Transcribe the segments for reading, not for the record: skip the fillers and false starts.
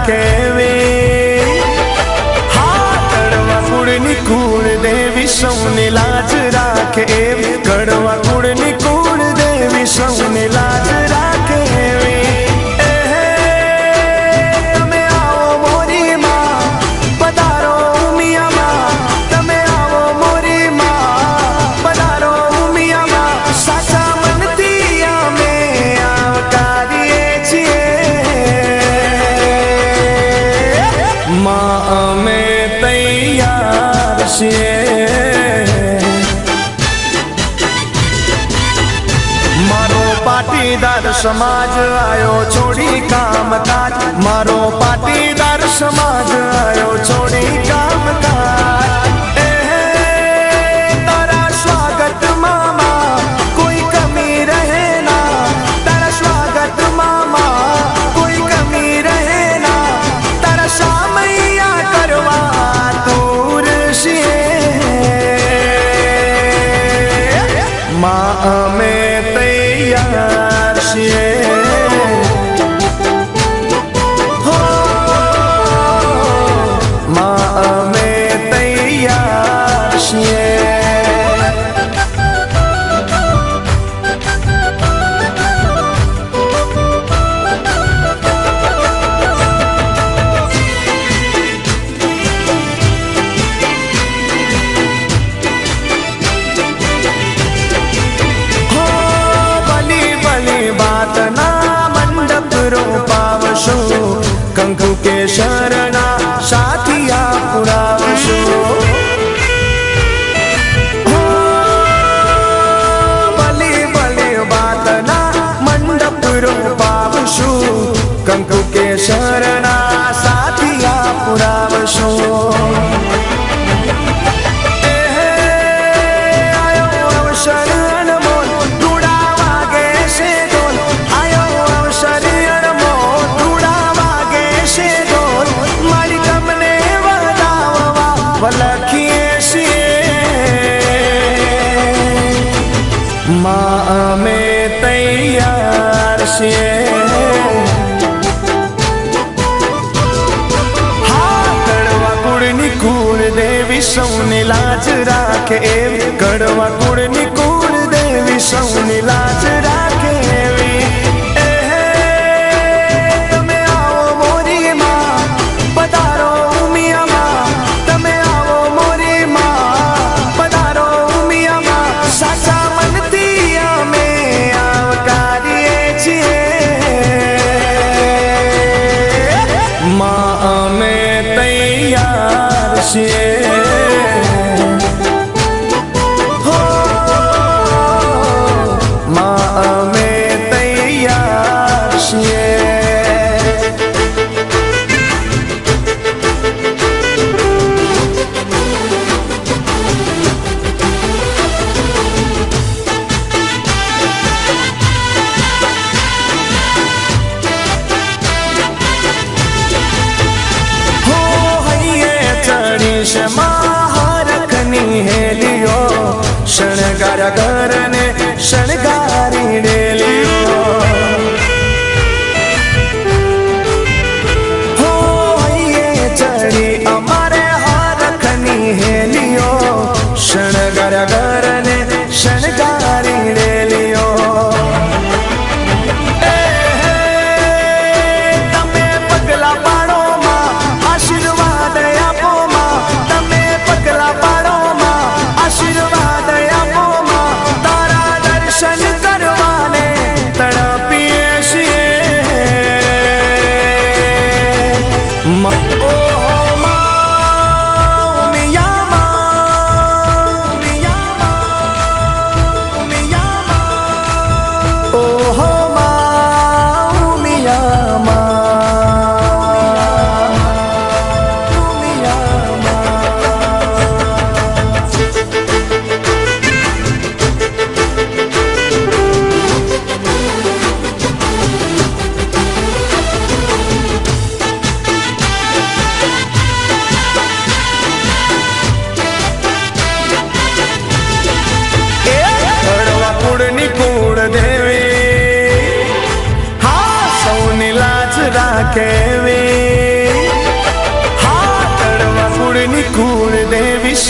राखे वे कड़वा कुड़नी कूड़ देवी सौने लाज राखे कड़वा कुड़नी कूड़ देवी सौने लाज राखे वे तमे आओ मोरी माँ पधारो मिया माँ तमे आओ मोरी माँ पधारो मिया माँ साचा मनती आमे आवकारिये छिये माँ अमे तैयार छिये मारो पाटीदार समाज आयो छोड़ी काम काज मारो पाटीदार समाज आयो छोड़ी काम काज तारा स्वागत मामा कोई कमी रहे ना तारा स्वागत मामा कोई कमी रहे ना तारा सामैया करवा दूर सिए माँ में तैयार सिए हो माँ में तैयार सिए कंकु के शरणा साथिया पुरावशो बली बली बात ना मंडप रूपावशो कंकु के शरणा साथिया पुरावशो माँ में तैयार सिए कड़वा कुड़नी कूड़ देवी सौने लाज राखे कड़वा कुड़नी कूड़ देवी सौने लाज राखे तमे आओ मोरी माँ पधारो मिया माँ तमे आओ मोरी माँ पधारो मिया माँ साचा मनती माँ में तैयार सिए हो माँ में तैयार सिए महारखनी है लियो शणगार करने शणगारी दे लियो हो ये चढ़ी हमारे हारखनी है लियो शणगार करने शणगारी दे लियो तमे पगला पाड़ो माँ आशीर्वाद आपो आशीर्वाद आपो माँ तारा दर्शन करवाने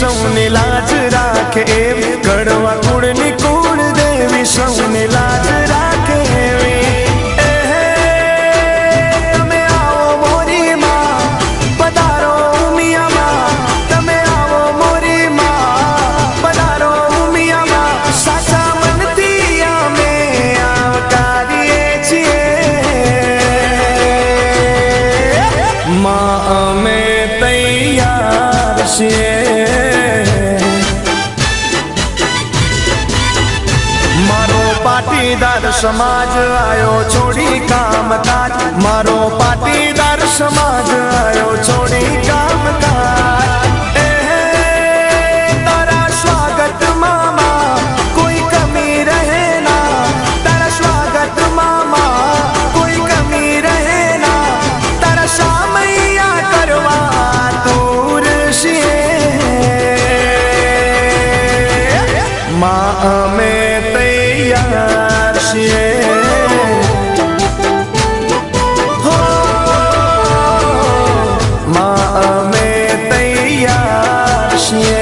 સૌની લાજ રાખે એવી, કડવા કુળની કુળ દેવી સૌની લાજ રાખે એવી. તમે આવો મોરી માં, પધારો ઉમિયામાં. તમે આવો મોરી માં, પધારો ઉમિયામાં. સાચા મનથી અમે આવકારીએ છીએ માં, અમે તૈયાર છીએ. મારો પાટીદાર સમાજ આયો છોડી કામકાજ, મારો પાટીદાર સમાજ આયો છોડી કામકાજ. તારા સ્વાગત મામા કોઈ કમી રહે ના, તારા સ્વાગત મામા કોઈ કમી રહે ના. તારા સામૈયા કરવા દૂર છીએ માં, અમે તૈયાર છીએ. હો માં, અમે તૈયાર છીએ.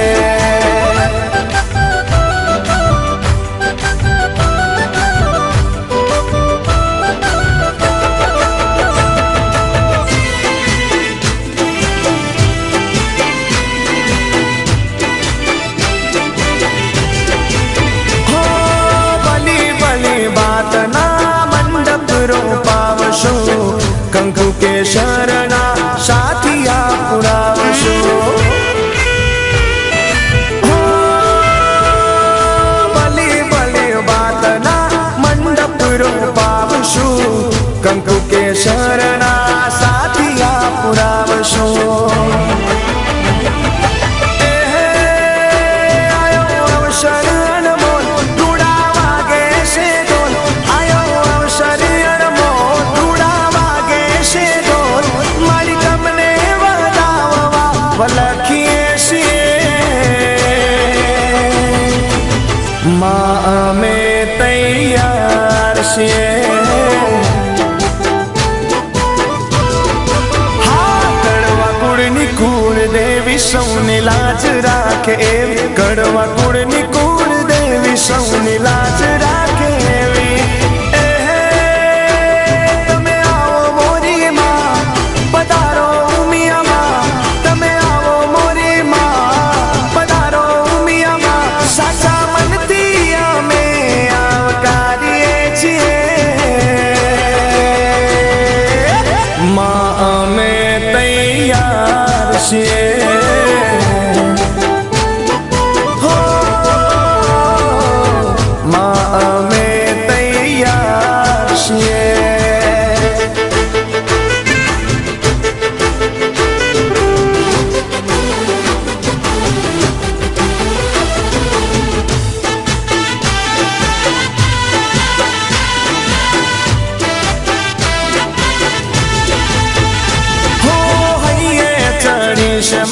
કંકુ કેસરના સાથિયા પુરાવશું. ભલી ભલી વાતના મંડપ રોપાવશું, કંકુ કેસરના સાથિયા પુરાવશું. લખીએ છીએ માં, અમે તૈયાર છીએ. હા, કડવા કુળની કુળ દેવી સૌની લાજ રાખે એવી, કડવા કુળની કુળ દેવી સૌની લાજ રાખે એવી. તમે આવો મોરી માં, પધારો ઉમિયામાં. તમે આવો મોરી માં, પધારો ઉમિયામાં. સાચા મનથી અમે આવકારીએ છીએ માં, અમે તૈયાર છીએ. હો માં, અમે તૈયાર છીએ.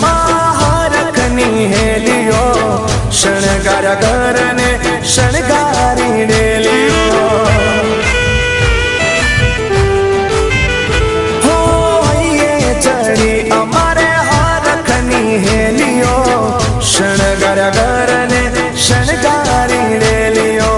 મહારખની હેલીઓ શણગાર ઘરને શણગારી ડેલીઓ. હો હૈયે ચડી અમારે હરખની હેલીઓ શણગાર ઘરને શણગારી ડેલીઓ.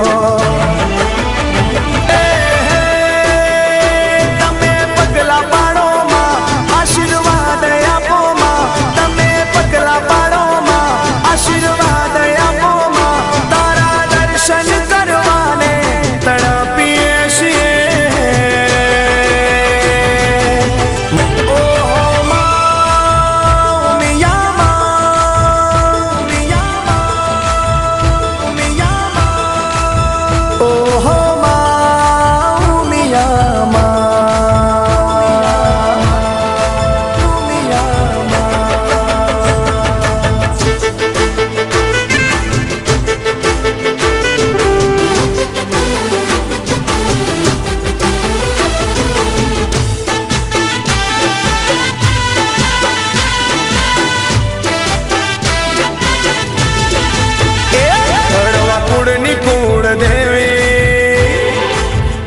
તમે પગલા પાડો માં, આશીર્વાદ આપો માં. તમે પગલા પાડો માં, આશીર્વાદ આપો માં. તારા દર્શન કરવાને તડપીએ છીએ. ઓહો માં, ઉમિયામાં, ઉમિયામાં, ઉમિયામાં. ઓહો માં, ઉમિયામાં. કુળની કુળ દેવી,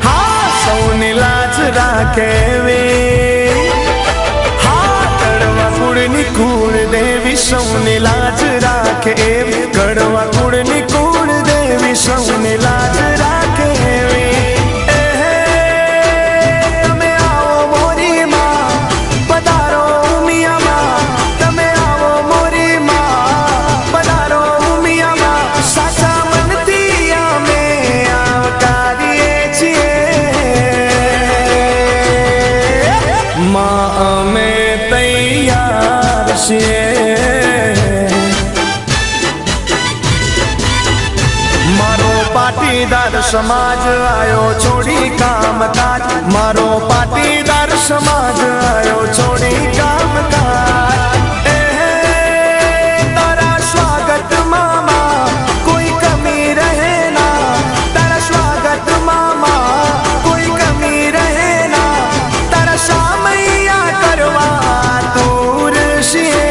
હા સૌની લાજ રાખેવી. હા, કડવા કુળની કુળ દેવી સૌની સૌને લાજ રાખે એવી, કડવા કુળની કુળ દેવી સૌને લાજ રાખે એવી. તમે આવો મોરી માં, પધારો ઉમિયામાં, તમે આવો મોરી માં, પધારો ઉમિયામાં. સાચા મનથી અમે આવકારીએ છીએ માં, અમે તૈયાર છીએ. મારો પાટીદાર સમાજ આયો છોડી કામકાજ, મારો પાટીદાર સમાજ આયો છોડી કામકાજ. તારા સ્વાગત મામા કોઈ કમી રહે ના, તારા સ્વાગત મામા કોઈ કમી રહે ના, તારા સામૈયા કરવા દૂર છીએ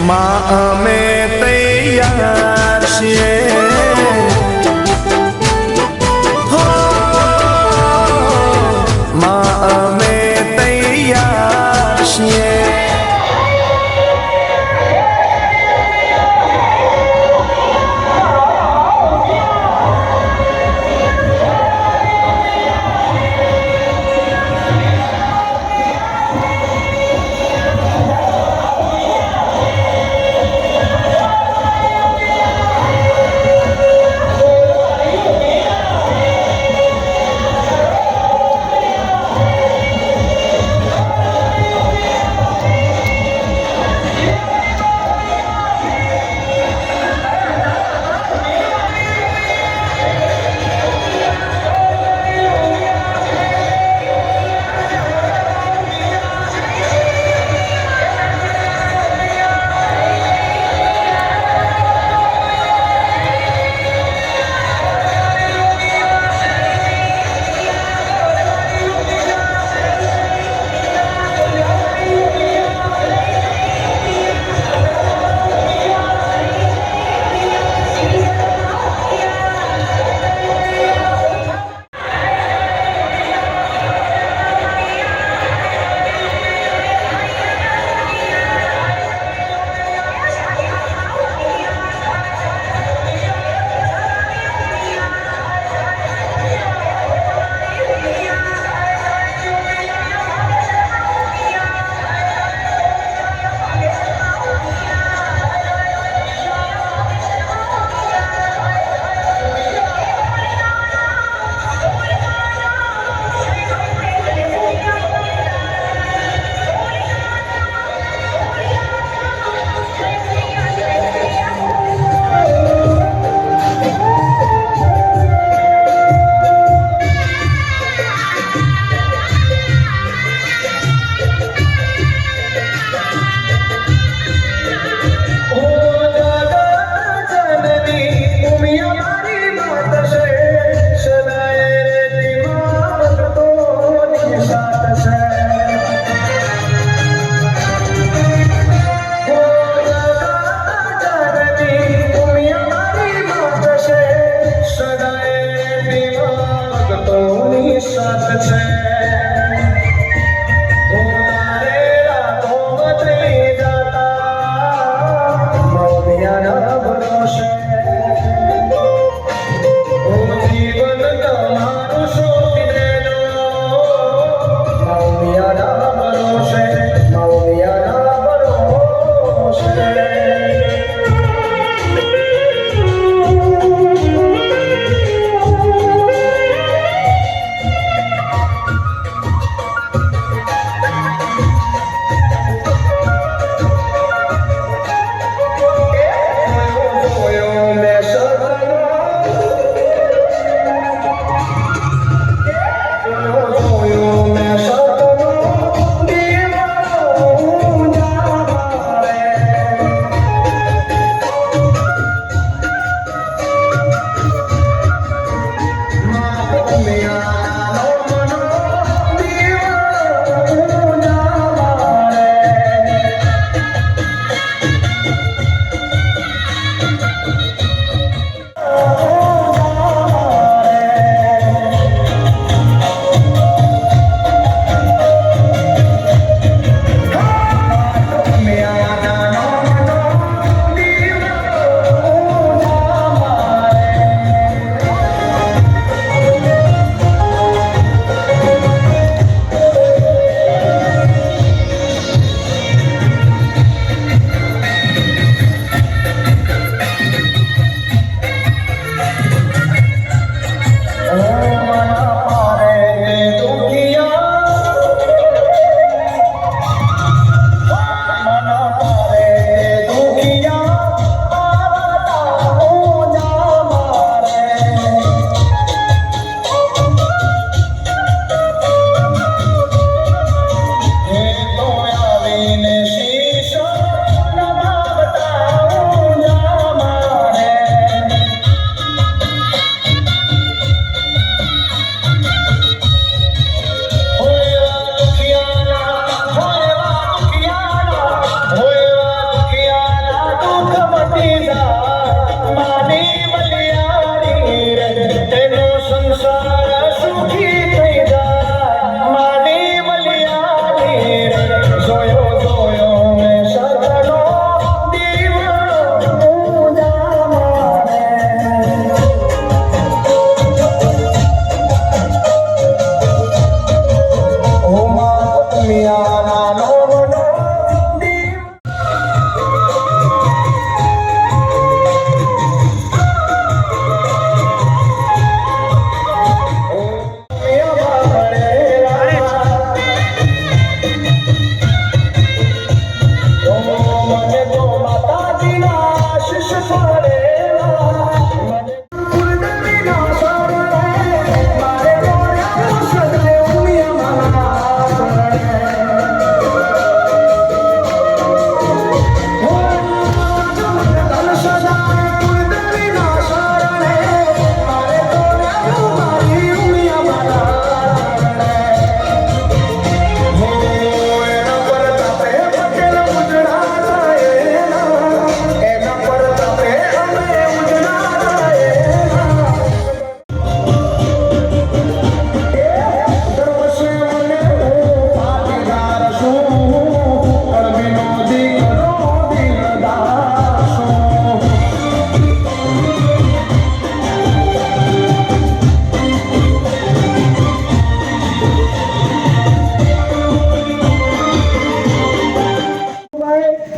માં, અમે તૈયાર છીએ. હો માં, અમે તૈયાર છીએ.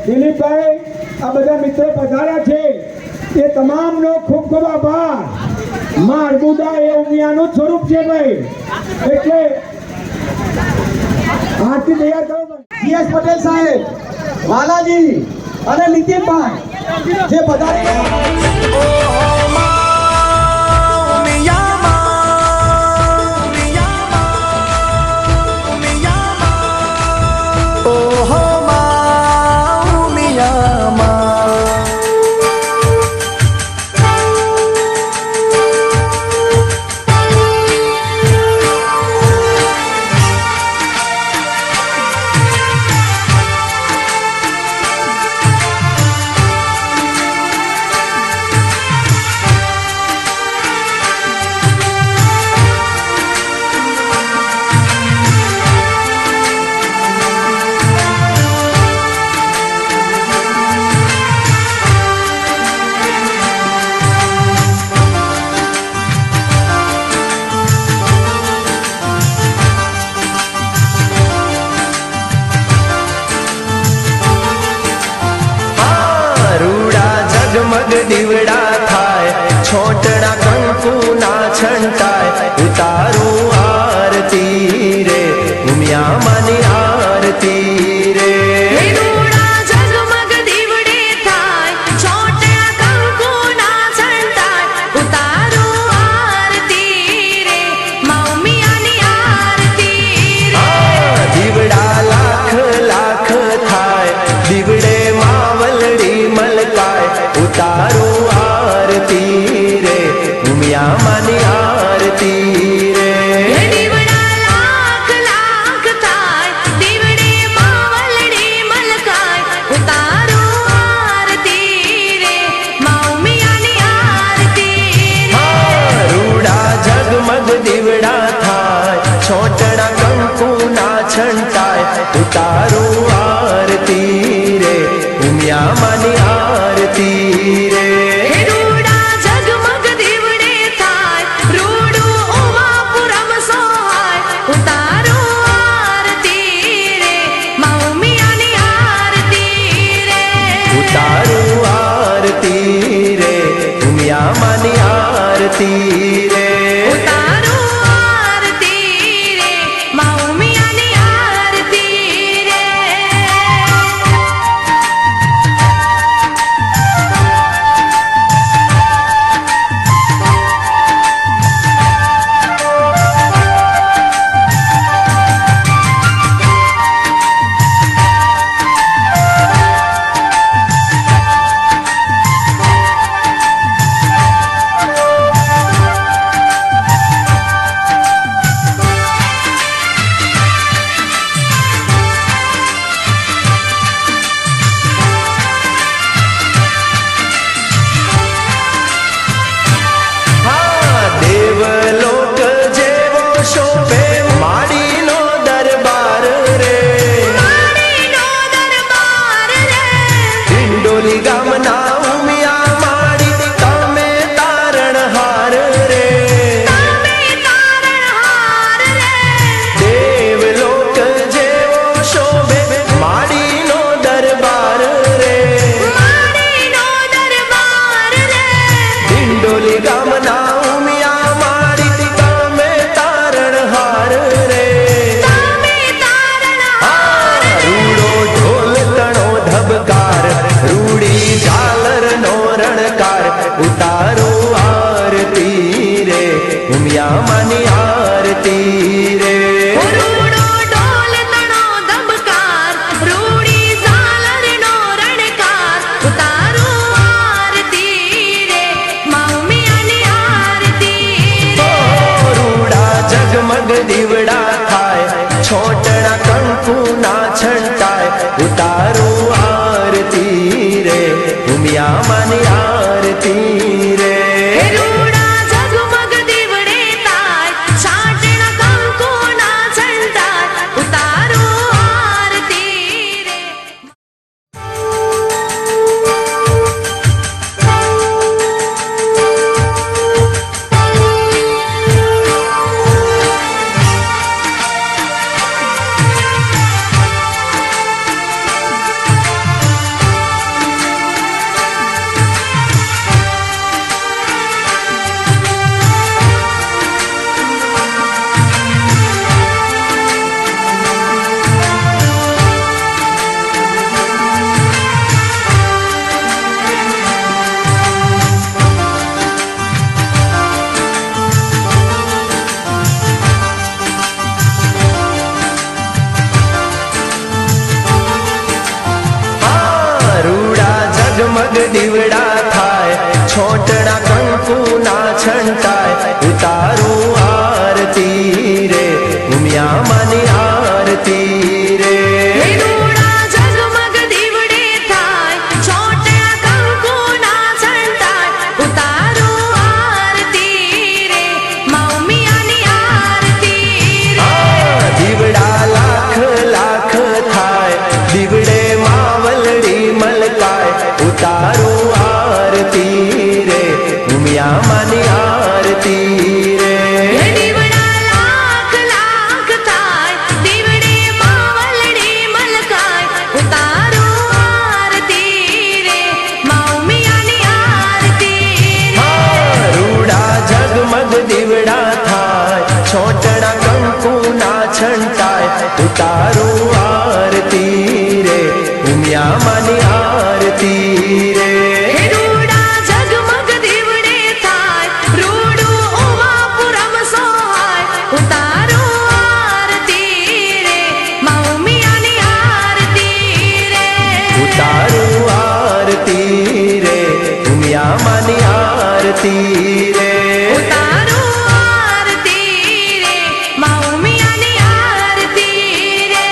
દિલીપભાઈ, આ બધા મિત્રો પધાર્યા છે એ તમામનો ખૂબ ખૂબ આભાર. માં અર્બુદા એ ઉમિયાનું સ્વરૂપ છે ભાઈ, એટલે આરતી તૈયાર કરો. જીએસ પટેલ સાહેબ, વાલાજી અને નીતિનભાઈ જે પધારી દીવડા થાય, છોટડા કંકુ ના છંટાય, ઉતારું આરતી રે ઉમિયા માની આરતી રે. દીવડા લાખ લાખ થાય, દીવડે માવલડી મલકાય, ઉતારું આરતી રે ઉમિયા માની આરતી રે. રૂડા જગમગ દીવડા થાય, છોટડા કંકુ ના છંટાય, ઉતારું આરતી રે ઉમિયા માની આરતી રે. ઉતારું આરતી રે ઉમિયા માની આરતી રે. માની આરતી રે. રૂડા જગમગ દીવડે થાય, છંટાય ઉતારું આરતી રે ઉમિયા માની આરતી રે રૂડા ઝગમગ દીવડે થાય છોટ્યા કંકુના છંટાય ઉતારું આરતી રે મૌમિયાની આરતી રે દીવડા લાખ લાખ થાય દીવડે માવલડી મલકાય ઉતારું આરતી રે ઉમિયા માની આરતી રે દીવડા લાખ લાખ થાય દીવડે માવલડી મલકાય ઉતારું આરતી રે મૌમિયાની આરતી રે રૂડા ઝગમગ દીવડા થાય છોટણા કંકુના છંટાય ઉતારું આરતી રે ઉમિયા માની આરતી રે રૂડા ઝગમગ દીવડે થાય રૂડું ઉવાપુરમ સોહાય ઉતારું આરતી રે મૌમિયાની આરતી રે ઉતારું આરતી રે ઉમિયા માની આરતી રે ઉતારું આરતી રે મૌમિયાની આરતી રે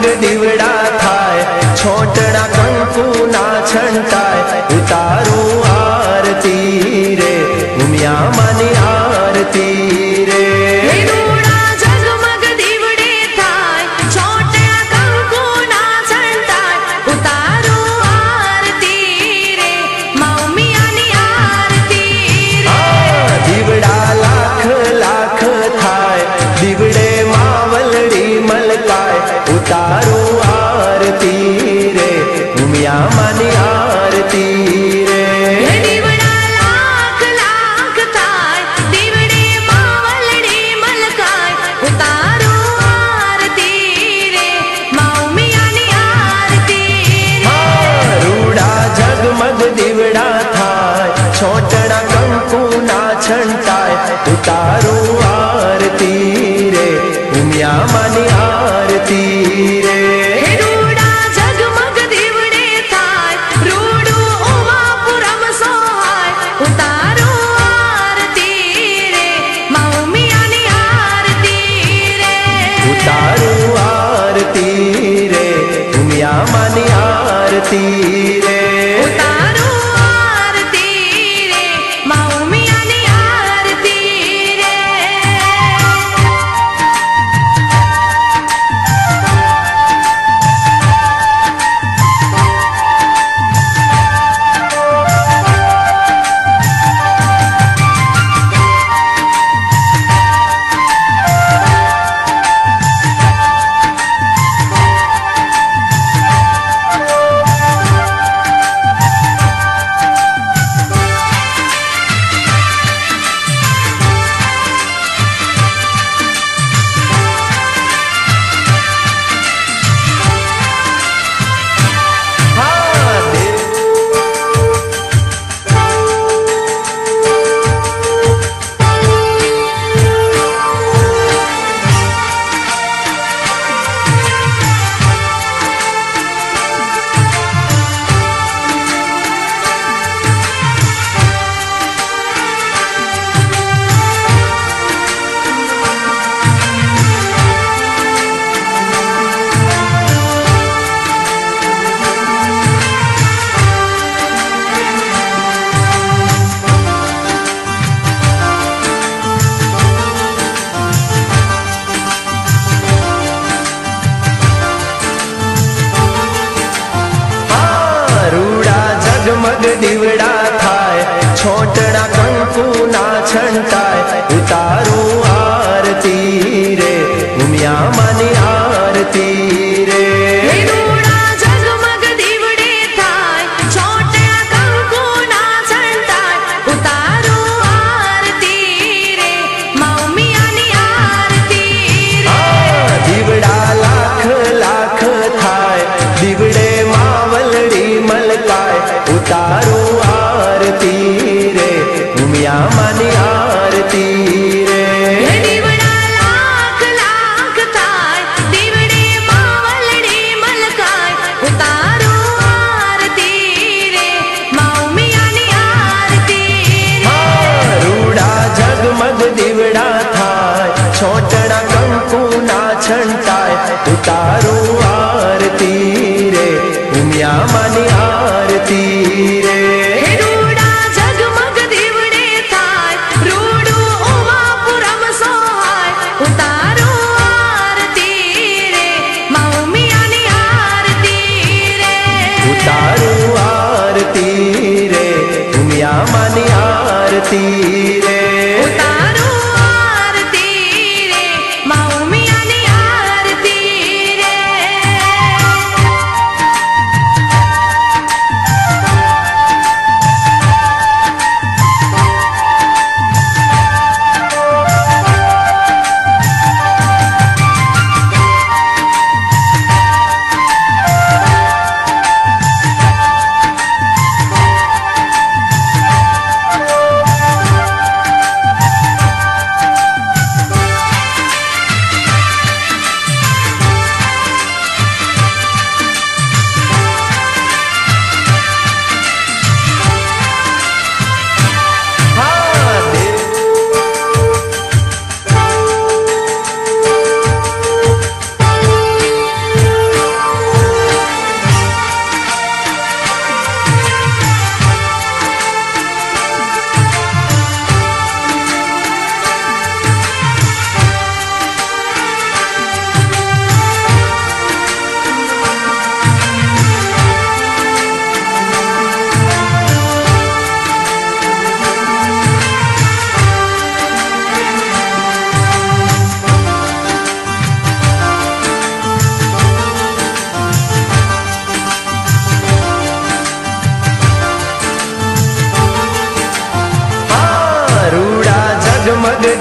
ઝગમગ દીવડા થાય, છોટણા કંકુના છંટાય, ઉતારું આરતી રે ઉમિયા માની આરતી રે. હે રૂડા ઝગમગ દીવડે થાય, છોટ્યા કંકુના છંટાય, ઉતારું આરતી રે મા ઉમિયાની આરતી રે. દીવડા લાખ લાખ થાય, દીવડે માવલડી મલકાય, ઉતારું આરતી રે ઉમિયા માની આરતી રે. હે દીવડા લાખ લાખ થાય, દીવડે માવલડી મલકાય, ઉતારું આરતી રે મા ઉમિયાની આરતી રે. રૂડા ઝગમગ દીવડા થાય, છોટણા કંકુના છંટાય, ઉતારું આરતી રે ઉમિયા માની આરતી રે. હે રૂડા ઝગમગ દીવડે થાય, રૂડું ઉમાપુરમ સોહાય, ઉતારું આરતી રે મા ઉમિયાની આરતી રે. ઉતારું આરતી રે ઉમિયા માની આરતી રે. ઉતારું આરતી રે મા ઉમિયાની આરતી રે. હા દેવ રૂડા ઝગમગ દીવડા થાય, છોટણા કંકુના છંટાય, ઉતારું આરતી રે ઉમિયા માની આરતી રે. હે રૂડા ઝગમગ દીવડે થાય, છોટ્યા કંકુના છંટાય, ઉતારું આરતી રે મા ઉમિયાની આરતી રે. દીવડા લાખ લાખ થાય, દીવડે માવલડી મલકાય, ઉતારું આરતી રે ઉમિયા માની આરતી રે. હે દીવડા લાખ લાખ થાય, દીવડે માવલડી મલકાય, ઉતારું આરતી રે મા ઉમિયાની આરતી રે. રૂડા ઝગમગ દીવડા થાય, છોટણા કંકુના છંટાય, ઉતારું આરતી રે ઉમિયા માની આરતી રે. હે રૂડા ઝગમગ દીવડે થાય, રૂડું ઉમાપુરમ સોહાય, ઉતારું આરતી રે મા ઉમિયાની આરતી રે. ઉતારું આરતી રે ઉમિયા માની આરતી રે. ઉતારું આરતી રે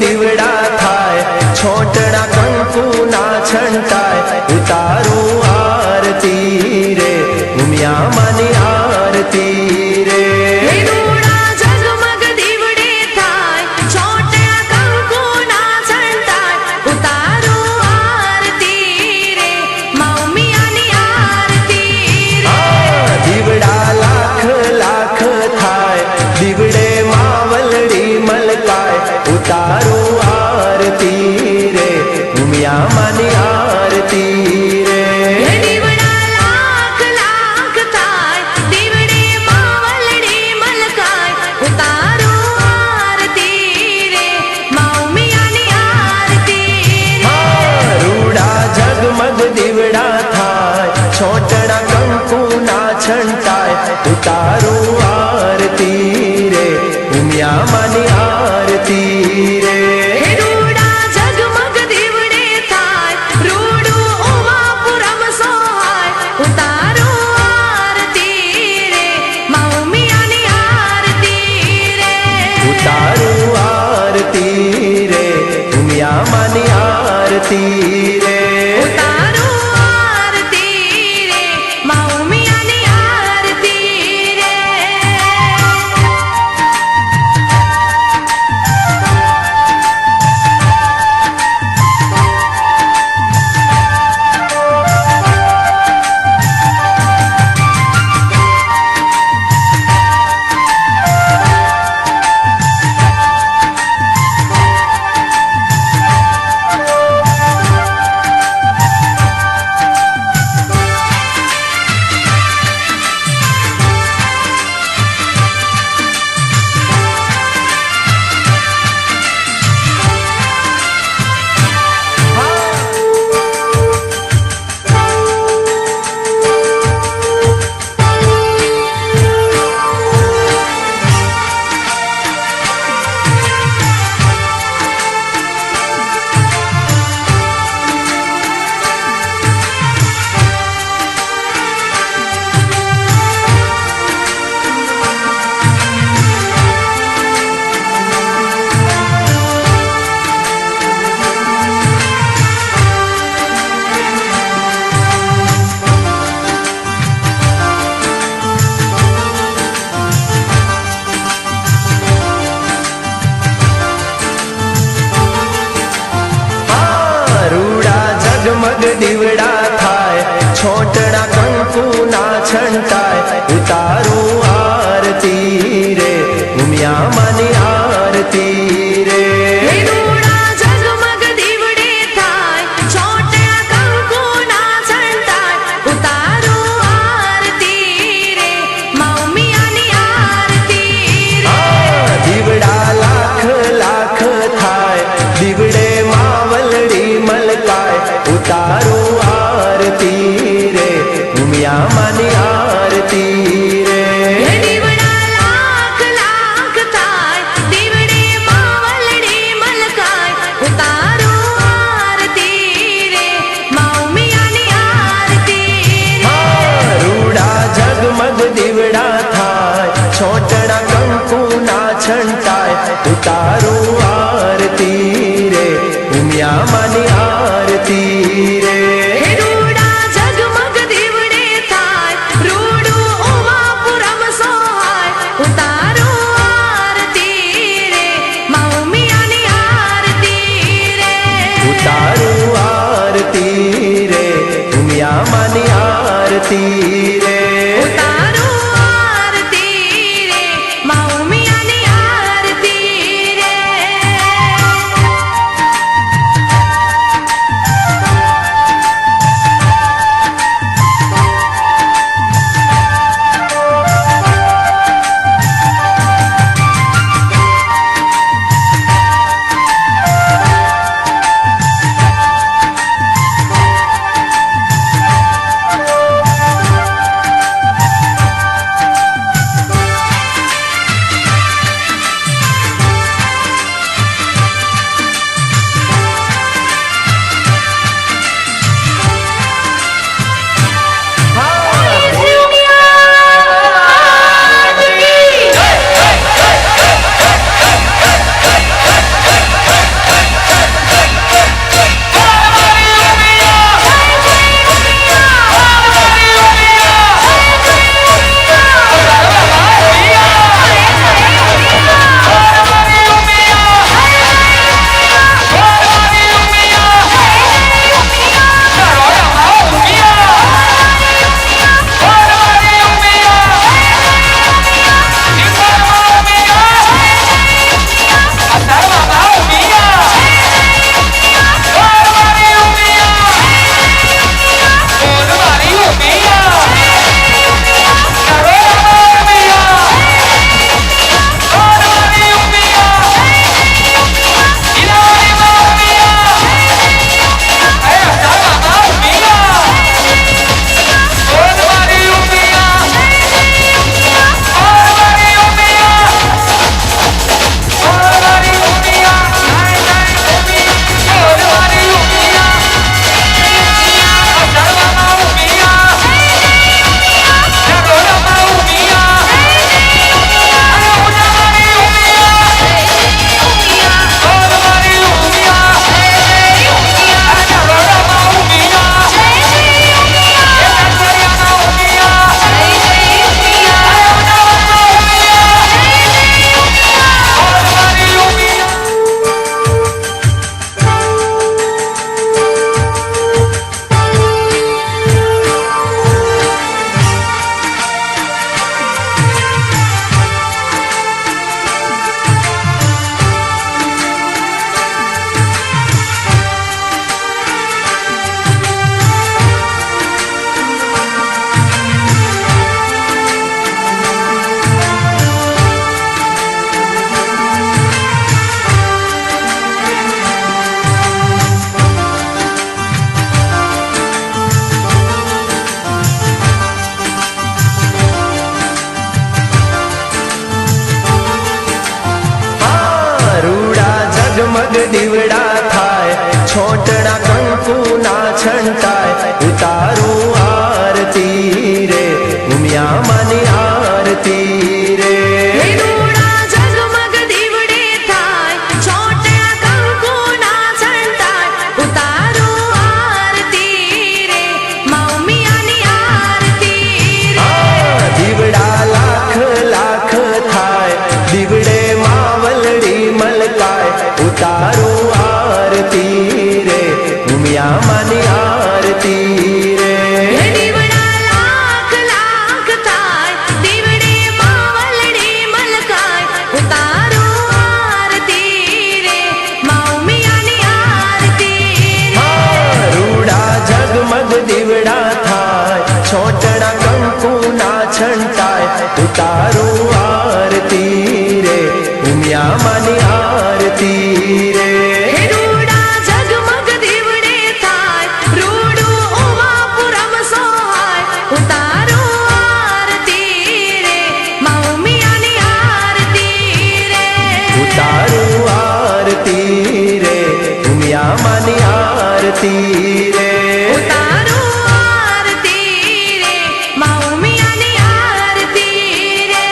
દીવડા થાય, છોટણા કંકુના છંટાય, ઉતારું આરતી રે ઉમિયા માની આરતી રે. હે રૂડા ઝગમગ દીવડે થાય, છોટ્યા કંકુના છંટાય, ઉતારો આરતી રે મા ઉમિયાની આરતી રે. દીવડા લાખ લાખ થાય, દીવડે માવલડી મલકાય, ઉતારું આરતી રે ઉમિયા માની આરતી રે. હે દીવડા લાખ લાખ થાય, દીવડે માવલડી મલકાય, ઉતારો આરતી રે મા ઉમિયાની આરતી રે. રૂડા ઝગમગ દીવડા થાય, છોટણા કંકુના છંટાય, ઉતારું આરતી રે ઉમિયા માની આરતી રે. હે રૂડા ઝગમગ દીવડે થાય, રૂડું ઉમાપુરમ સોહાય, ઉતારો આરતી રે મા ઉમિયાની આરતી રે. ઉતારું આરતી રે ઉમિયા માની આરતી રે. ઉતારો આરતી રે મા ઉમિયાની આરતી રે. રૂડા ઝગમગ દીવડા થાય, છોટણા કંકુના છંટાય, ઉતારું આરતી રે ઉમિયા માની આરતી રે. હે રૂડા ઝગમગ દીવડે થાય, છોટ્યા કંકુના છંટાય, ઉતારો આરતી રે મા ઉમિયાની આરતી રે. દીવડા લાખ લાખ થાય, દીવડે માવલડી મલકાય, ઉતારું આરતી રે ઉમિયા માની આરતી રે. હે દીવડા લાખ લાખ થાય, દીવડે માવલડી મલકાય, ઉતારો આરતી રે મા ઉમિયાની આરતી રે. રૂડા ઝગમગ દીવડા થાય, છોટણા કંકુના છંટાય, ઉતારું આરતી રે ઉમિયા માની આરતી રે. હે રૂડા ઝગમગ દીવડે થાય, રૂડું ઉમાપુરમ સોહાય, ઉતારો આરતી રે મા ઉમિયાની આરતી રે. ઉતારું આરતી રે ઉમિયા માની આરતી રે. ઉતારો આરતી રે મા ઉમિયાની આરતી રે. દીવડા થાય છોટણા કંકુના છંટાય ઉતારું આરતી રે ઉમિયા માની આરતી રે રૂડા ઝગમગ દીવડે થાય છોટણા કંકુના છંટાય ઉતારું આરતી રે મા ઉમિયાની આરતી રે દીવડા લાખ લાખ થાય દીવડે માવલડી મલકાય ઉતારું આરતી રે ઉમિયા માની આરતી રે દીવડા લાખ લાખ થાય દીવડે માવલડી મલકાય ઉતારું આરતી રે મા ઉમિયાની આરતી રે રૂડા ઝગમગ દીવડા થાય છોટણા કંકુના છંટાય ઉતારું આરતી રે ઉમિયા માની આરતી રે રૂડા ઝગમગ દીવડે થાય રૂડું ઉમાપુરમ સોહાય ઉતારું આરતી રે મા ઉમિયાની આરતી રે ઉતારું આરતી રે ઉમિયા માની આરતી રે ઉતારું આરતી રે મા ઉમિયાની આરતી રે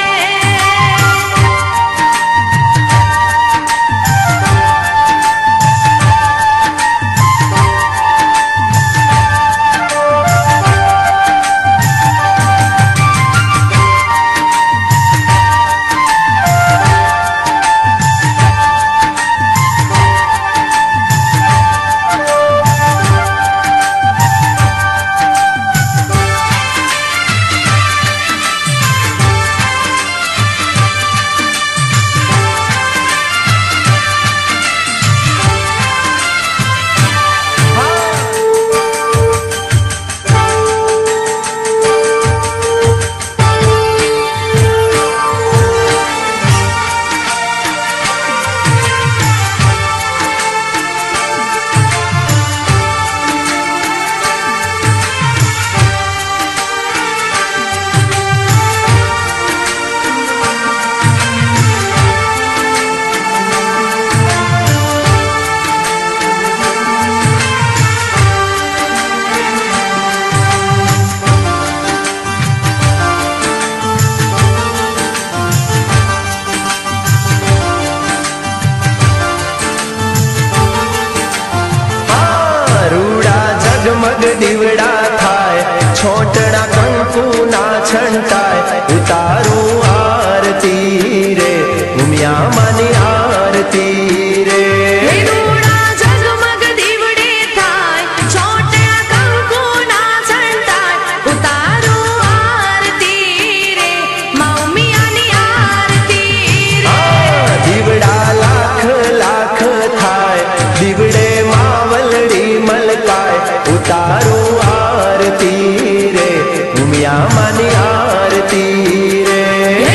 રૂડા ઝગમગ દીવડા થાય છોટણા કંકુના છંટાય ઉતારું આરતી રે ઉમિયા માની આરતી રે રૂડા ઝગમગ દીવડે થાય છોટણા કંકુના છંટાય ઉતારું આરતી રે મા ઉમિયાની આરતી રે દીવડા લાખ લાખ થાય દીવડે માવલડી મલકાય ઉતારું આરતી રે ઉમિયા માની આરતી રે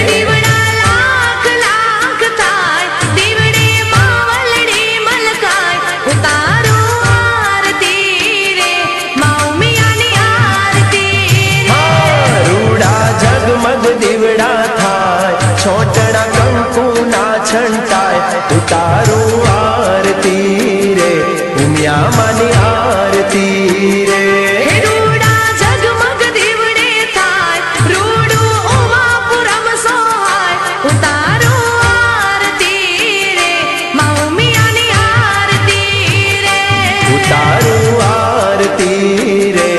દીવડા લાખ લાખ થાય દીવડે માવલડી મલકાય ઉતારું આરતી રે મા ઉમિયાની આરતી રે રૂડા ઝગમગ દીવડા થાય છોટણા કંકુના છંટાય ઉતારું આરતી રે ઉમિયા માની આરતી રે રૂડા ઝગમગ દીવડે થાય રૂડું ઉમાપુરમ સોહાય ઉતારું આરતી રે મા ઉમિયાની આરતી રે ઉતારું આરતી રે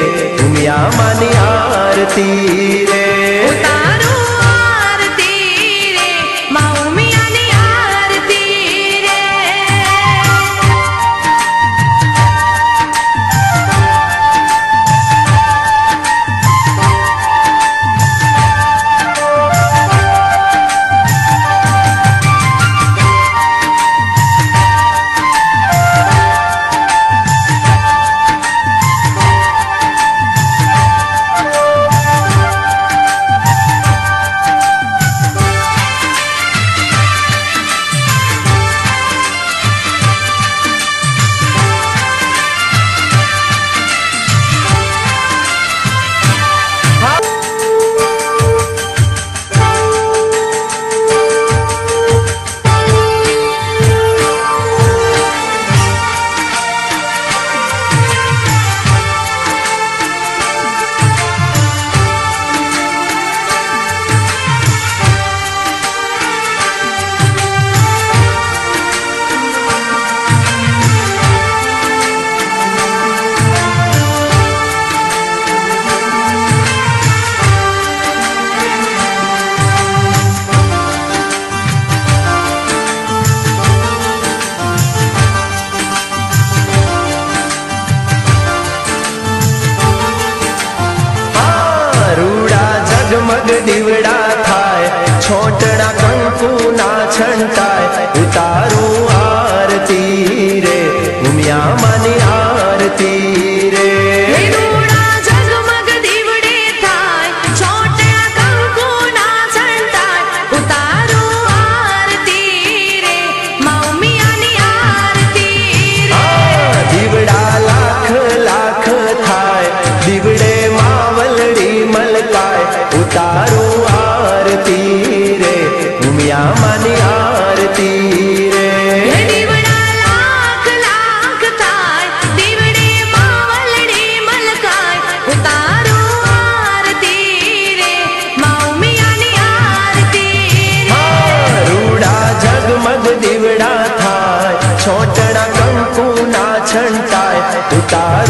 ઉમિયા માની આરતી રે ઉતારું આરતી રે મા ઉમિયાની આરતી રે દીવડા થાય છોટણા કંકુ ના છંટાય ઉતારું આરતી રે ઉમિયા માની આરતી રે હે રૂડા ઝગમગ દીવડે થાય છોટણા કંકુ ના છંટાય ઉતારું આરતી રે મા ઉમિયાની આરતી રે દીવડા લાખ લાખ થાય દીવડે માવલડી મલકાય ઉતારું આરતી રે ઉમિયા માની આરતી રે હે દીવડા લાખ લાખ થાય દીવડે માવલડી મલકાય ઉતારું આરતી રે મા ઉમિયાની આરતી રે રૂડા ઝગમગ દીવડા થાય છોટણા કંકુ ના છંટાય ઉતાર